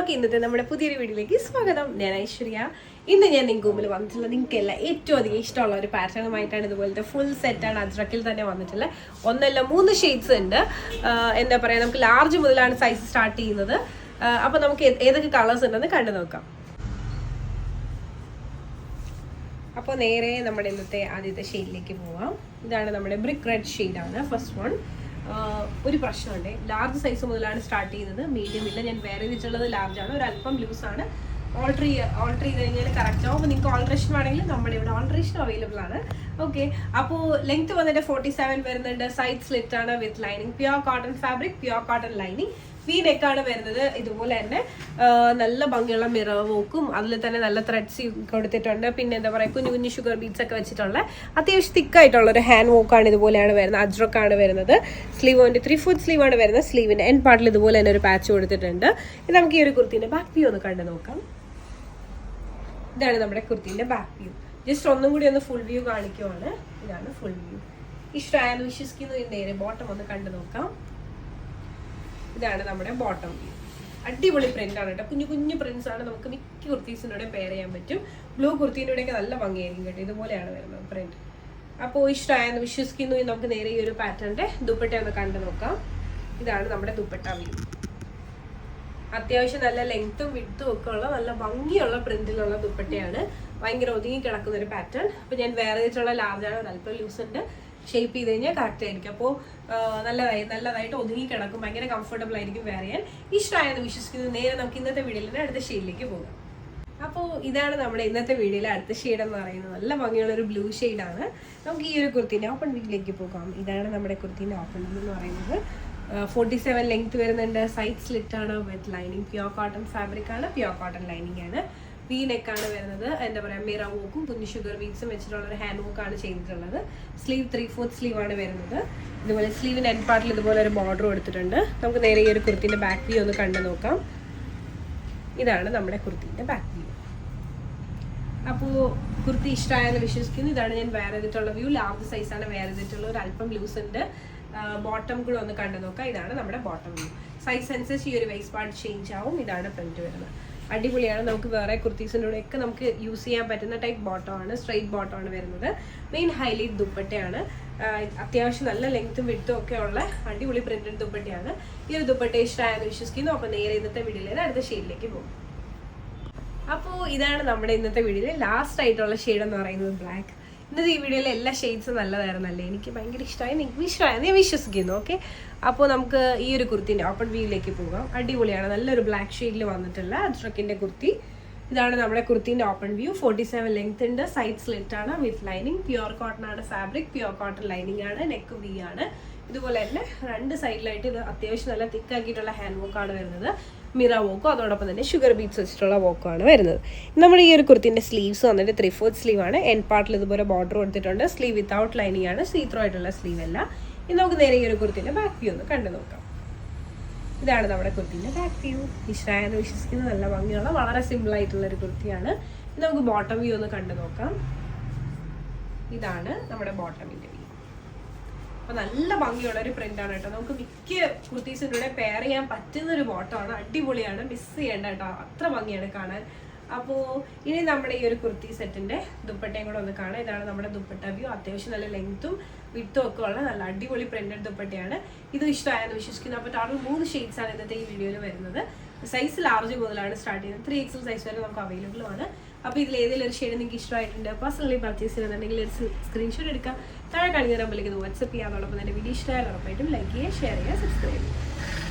എല്ലാവർക്കും ഇന്നത്തെ നമ്മുടെ പുതിയൊരു വീഡിയോയിലേക്ക് സ്വാഗതം. ഞാൻ ഐശ്വര്യ. ഇന്ന് ഞാൻ നിങ്ങൾക്ക് മുമ്പിൽ വന്നിട്ടുള്ളത് നിങ്ങൾക്ക് എല്ലാം ഏറ്റവും അധികം ഇഷ്ടമുള്ള ഒരു പാറ്റേണുമായിട്ടാണ്. ഇതുപോലത്തെ ഫുൾ സെറ്റാണ് അജ്രക്കിൽ തന്നെ വന്നിട്ടുള്ളത്. ഒന്നല്ല 3 ഷെയ്ഡ്സ് ഉണ്ട്. എന്താ പറയുക, നമുക്ക് ലാർജ് മുതലാണ് സൈസ് സ്റ്റാർട്ട് ചെയ്യുന്നത്. അപ്പോൾ നമുക്ക് ഏതൊക്കെ കളേഴ്സ് ഉണ്ടെന്ന് കണ്ടു നോക്കാം. അപ്പോൾ നേരെ നമ്മുടെ ഇന്നത്തെ ആദ്യത്തെ ഷെയ്ഡിലേക്ക് പോവാം. ഇതാണ് നമ്മുടെ ബ്രിക്ക് റെഡ് ഷെയ്ഡാണ് ഫസ്റ്റ് വൺ. ഒരു പ്രശ്നമുണ്ട്, ലാർജ് സൈസ് മുതലാണ് സ്റ്റാർട്ട് ചെയ്യുന്നത്, മീഡിയം ഇല്ല. ഞാൻ വേറെ ചെയ്തിട്ടുള്ളത് ലാർജാണ്, ഒരു അല്പം ലൂസാണ്. ഓൾട്ടർ ചെയ്ത് കഴിഞ്ഞാൽ കറക്റ്റ് ആവും. അപ്പോൾ നിങ്ങൾക്ക് ഓൾട്രേഷൻ വേണമെങ്കിൽ നമ്മുടെ ഇവിടെ ഓൾട്രേഷൻ അവൈലബിൾ ആണ്. ഓക്കെ, അപ്പോൾ ലെങ്ത് വന്നിട്ട് 47 വരുന്നുണ്ട്. സൈഡ് സ്ലിറ്റ് ആണ് with lining, pure cotton fabric, pure cotton lining. V നെക്കാണ് വരുന്നത്. ഇതുപോലെ തന്നെ നല്ല ഭംഗിയുള്ള മിറർ വർക്കും അതിൽ തന്നെ നല്ല ത്രെഡ്സ് കൊടുത്തിട്ടുണ്ട്. പിന്നെ എന്താ പറയുക, കുഞ്ഞു കുഞ്ഞു ഷുഗർ ബീഡ്സ് ഒക്കെ വെച്ചിട്ടുള്ള അത്യാവശ്യം തിക്കായിട്ടുള്ള ഒരു ഹാൻഡ് വർക്കാണ് ഇതുപോലെയാണ് വരുന്നത്. അജ്രക്കാണ് വരുന്നത്. സ്ലീവിൻ്റെ 3/4 സ്ലീവാണ് വരുന്നത്. സ്ലീവിൻ്റെ എൻഡ് പാർട്ടിൽ ഇതുപോലെ തന്നെ ഒരു പാച്ച് കൊടുത്തിട്ടുണ്ട്. ഇത് നമുക്ക് ഈ ഒരു കുർത്തിന്റെ ബാക്ക് വ്യൂ ഒന്ന് കണ്ടു നോക്കാം. ഇതാണ് നമ്മുടെ കുർത്തിന്റെ ബാക്ക് വ്യൂ. ജസ്റ്റ് ഒന്നും കൂടി ഒന്ന് ഫുൾ വ്യൂ കാണിക്കുവാണ്. ഇതാണ് ഫുൾ വ്യൂ. ഇഷ്ടമായെന്ന് വിശ്വസിക്കുന്നു. നേരെ ബോട്ടം ഒന്ന് കണ്ടു നോക്കാം. ഇതാണ് നമ്മുടെ ബോട്ടം വ്യൂ. അടിപൊളി പ്രിന്റ് ആണ് കേട്ടോ. കുഞ്ഞു കുഞ്ഞു പ്രിന്റ്സ് ആണ്. നമുക്ക് മിക്ക കുർത്തീസിനോടെ പെയർ ചെയ്യാൻ പറ്റും. ബ്ലൂ കുർത്തീനോടെയൊക്കെ നല്ല ഭംഗിയായിരിക്കും കേട്ടോ. ഇതുപോലെയാണ് വരുന്നത് പ്രിന്റ്. അപ്പോൾ ഇഷ്ടമായെന്ന് വിശ്വസിക്കുന്നു. നമുക്ക് നേരെ ഈ ഒരു പാറ്റേണിന്റെ ദുപ്പട്ട ഒന്ന് കണ്ടു നോക്കാം. ഇതാണ് നമ്മുടെ ദുപ്പട്ട വ്യൂ. അത്യാവശ്യം നല്ല ലെങ്ത്തും വിഡ്ത്തും ഒക്കെ ഉള്ള നല്ല ഭംഗിയുള്ള പ്രിന്റിലുള്ള ദുപ്പട്ടയാണ്. ഭയങ്കര ഒതുങ്ങി കിടക്കുന്ന ഒരു പാറ്റേൺ. അപ്പോൾ ഞാൻ വേറെ ചെയ്തിട്ടുള്ള ലാർജാണ്, അല്പം ലൂസ് ഉണ്ട്. ഷേപ്പ് ചെയ്ത് കഴിഞ്ഞാൽ കറക്റ്റ് ആയിരിക്കും. അപ്പോൾ നല്ലതായിട്ട് ഒതുങ്ങി കിടക്കും. ഭയങ്കര കംഫർട്ടബിൾ ആയിരിക്കും വെയർ ചെയ്യാൻ. ഇഷ്ടമായെന്ന് വിശ്വസിക്കുന്നു. നേരെ നമുക്ക് ഇന്നത്തെ വീഡിയോയിൽ അടുത്ത ഷെയ്ഡിലേക്ക് പോകാം. അപ്പോൾ ഇതാണ് നമ്മുടെ ഇന്നത്തെ വീഡിയോയിലെ അടുത്ത ഷെയ്ഡ് എന്ന് പറയുന്നത്. നല്ല ഭംഗിയുള്ള ഒരു ബ്ലൂ ഷെയ്ഡാണ്. നമുക്ക് ഈ ഒരു കുർത്തിന്റെ ഓപ്പൺ വീക്കിലേക്ക് പോകാം. ഇതാണ് നമ്മുടെ കുർത്തിന്റെ ഓപ്പൺ വീക്ക് എന്ന് പറയുന്നത്. 47 ലെങ്ത് വരുന്നുണ്ട്. സൈഡ് സ്ലിറ്റ് ആണ് with lining, pure cotton fabric ആണ്, പ്യുവർ കോട്ടൺ ലൈനിങ് ആണ്. വി നെക്കാണ് വരുന്നത്. എന്താ പറയുക, മിറർ വർക്കും കുഞ്ഞു ഷുഗർ ബീഡ്സും വെച്ചിട്ടുള്ള ഒരു ഹാൻഡ് വർക്കാണ് ചെയ്തിട്ടുള്ളത്. സ്ലീവ് 3/4 സ്ലീവാണ് വരുന്നത്. ഇതുപോലെ സ്ലീവിൻ്റെ എൻഡ് പാർട്ടിൽ ഇതുപോലെ ഒരു ബോർഡർ കൊടുത്തിട്ടുണ്ട്. നമുക്ക് നേരെ ഈ ഒരു കുർത്തിന്റെ ബാക്ക് വ്യൂ ഒന്ന് കണ്ടു നോക്കാം. ഇതാണ് നമ്മുടെ കുർത്തിന്റെ ബാക്ക് വ്യൂ. അപ്പോൾ കുർത്തി ഇഷ്ടമായെന്ന് വിശ്വസിക്കുന്നു. ഇതാണ് ഞാൻ വേറെ ചെയ്തിട്ടുള്ള വ്യൂ. ലാർജ് സൈസാണ് വേറെ ചെയ്തിട്ടുള്ള, ഒരു അല്പം ലൂസ് ഉണ്ട്. ബോട്ടം കൂടെ ഒന്ന് കണ്ടു നോക്കാം. ഇതാണ് നമ്മുടെ ബോട്ടം വ്യൂ. സൈസ് അനുസരിച്ച് ഈ ഒരു വേസ്റ്റ് പാർട്ട് ചേഞ്ച് ആവും. ഇതാണ് പ്രിന്റ് വരുന്നത്. അടിപൊളിയാണ്. നമുക്ക് വേറെ കുർത്തീസിൻ്റെ കൂടെ ഒക്കെ നമുക്ക് യൂസ് ചെയ്യാൻ പറ്റുന്ന ടൈപ്പ് ബോട്ടം ആണ്. സ്ട്രൈറ്റ് ബോട്ടം ആണ് വരുന്നത്. മെയിൻ ഹൈലൈറ്റ് ദുപ്പട്ടയാണ്. അത്യാവശ്യം നല്ല ലെങ്ത്തും വിഡ്ത്തും ഒക്കെ ഉള്ള അടിപൊളി പ്രിന്റഡ് ദുപ്പട്ടയാണ്. ഈ ഒരു ദുപ്പട്ട ഇഷ്ടമായെന്ന് വിശ്വസിക്കുന്നു. അപ്പോൾ നേരെ ഇന്നത്തെ വീഡിയോയിൽ അടുത്ത ഷെയ്ഡിലേക്ക് പോകും. അപ്പോൾ ഇതാണ് നമ്മുടെ ഇന്നത്തെ വീഡിയോയിൽ ലാസ്റ്റ് ആയിട്ടുള്ള ഷെയ്ഡ് എന്ന് പറയുന്നത് ബ്ലാക്ക്. ഇന്നത്തെ ഈ വീഡിയോയിലെ എല്ലാ ഷെയ്ഡ്സും നല്ലതായിരുന്നല്ലേ. എനിക്ക് ഭയങ്കര ഇഷ്ടമായി, നിങ്ങൾക്ക് ഇഷ്ടമായെന്ന് ഞാൻ വിശ്വസിക്കുന്നു. ഓക്കെ, അപ്പോൾ നമുക്ക് ഈ ഒരു കുർത്തിന്റെ ഓപ്പൺ വ്യൂയിലേക്ക് പോകാം. അടിപൊളിയാണ്. നല്ലൊരു ബ്ലാക്ക് ഷെയ്ഡിൽ വന്നിട്ടുള്ള അജ്രക്കിന്റെ കുർത്തി. ഇതാണ് നമ്മുടെ കുർത്തിന്റെ ഓപ്പൺ വ്യൂ. 47 ലെങ്ത് ഉണ്ട്. സൈഡ് സ്ലിറ്റ് ആണ് വിത്ത് ലൈനിങ്, പ്യുവർ കോട്ടൺ ആണ് ഫാബ്രിക്, പ്യുവർ കോട്ടൺ ലൈനിങ് ആണ്. നെക്ക് വി ആണ്. ഇതുപോലെ തന്നെ രണ്ട് സൈഡിലായിട്ട് ഇത് അത്യാവശ്യം നല്ല തിക്കാക്കിയിട്ടുള്ള ഹാൻഡ് വർക്കാണ് വരുന്നത്. മിറർ വർക്കും അതോടൊപ്പം തന്നെ ഷുഗർ ബീഡ്സ് വെച്ചിട്ടുള്ള വർക്കാണ് വരുന്നത്. നമ്മുടെ ഈ ഒരു കുർത്തിന്റെ സ്ലീവ്സ് വന്നിട്ട് 3/4 സ്ലീവ് ആണ്. എൻഡ് പാർട്ടിൽ ഇതുപോലെ ബോർഡർ കൊടുത്തിട്ടുണ്ട്. സ്ലീവ് വിത്തൗട്ട് ലൈനിങ് ആണ്, സീത്രോ ആയിട്ടുള്ള സ്ലീവ് അല്ല. ഇനി നമുക്ക് നേരെ ഈ ഒരു കുർത്തിന്റെ ബാക്ക് വ്യൂ ഒന്ന് കണ്ടു നോക്കാം. ഇതാണ് നമ്മുടെ കുർത്തിന്റെ ബാക്ക് വ്യൂ. ഇഷ്ടമായെന്ന് വിശ്വസിക്കുന്നത്. നല്ല ഭംഗിയുള്ള വളരെ സിമ്പിൾ ആയിട്ടുള്ള ഒരു കുർത്തിയാണ്. ഇനി നമുക്ക് ബോട്ടം വ്യൂ ഒന്ന് കണ്ടു നോക്കാം. ഇതാണ് നമ്മുടെ ബോട്ടമിന്റെ വ്യൂ. അപ്പോൾ നല്ല ഭംഗിയുള്ള ഒരു പ്രിന്റാണ് കേട്ടോ. നമുക്ക് മിക്ക കുർത്തീസിൻ്റെ കൂടെ പെയർ ചെയ്യാൻ പറ്റുന്ന ഒരു ബോട്ടമാണ്. അടിപൊളിയാണ്, മിസ് ചെയ്യേണ്ട കേട്ടോ. അത്ര ഭംഗിയാണ് കാണാൻ. അപ്പോൾ ഇനി നമ്മുടെ ഈ ഒരു കുർത്തി സെറ്റിന്റെ ദുപ്പട്ടയും കൂടെ ഒന്ന് കാണാം. ഇതാണ് നമ്മുടെ ദുപ്പട്ട വ്യൂ. അത്യാവശ്യം നല്ല ലെങ്ത്തും വിഡ്ത്തും ഒക്കെ ഉള്ള നല്ല അടിപൊളി പ്രിന്റഡ് ദുപ്പട്ടയാണ്. ഇത് ഇഷ്ടമായെന്ന് വിശ്വസിക്കുന്നു. അപ്പോൾ ടോട്ടൽ 3 ഷെയ്ഡ്സ് ആണ് ഇന്നത്തെ ഈ വീഡിയോയിൽ വരുന്നത്. സൈസ് ലാർജ് മുതലാണ് സ്റ്റാർട്ട് ചെയ്യുന്നത്. 3XL സൈസ് വരെ നമുക്ക് അവൈലബിൾ ആണ്. അപ്പോൾ ഇതിൽ ഏതെങ്കിലും ഒരു ഷെയ്ഡ് നിങ്ങൾക്ക് ഇഷ്ടമായിട്ടുണ്ട്, പേഴ്സണലി പർച്ചേസ് ചെയ്യുന്നുണ്ടെങ്കിൽ ഒരു സ്ക്രീൻഷോട്ട് എടുക്കാം. താഴെ കാണിക്കുന്ന നമ്പറിലേക്ക് ഇത് വാട്സപ്പ് ചെയ്യാം. അതോടൊപ്പം തന്നെ വീഡിയോ ഇഷ്ടമായാലും ഉറപ്പായിട്ടും ലൈക്ക് ചെയ്യുക, ഷെയർ ചെയ്യുക, സബ്സ്ക്രൈബ് ചെയ്യുക.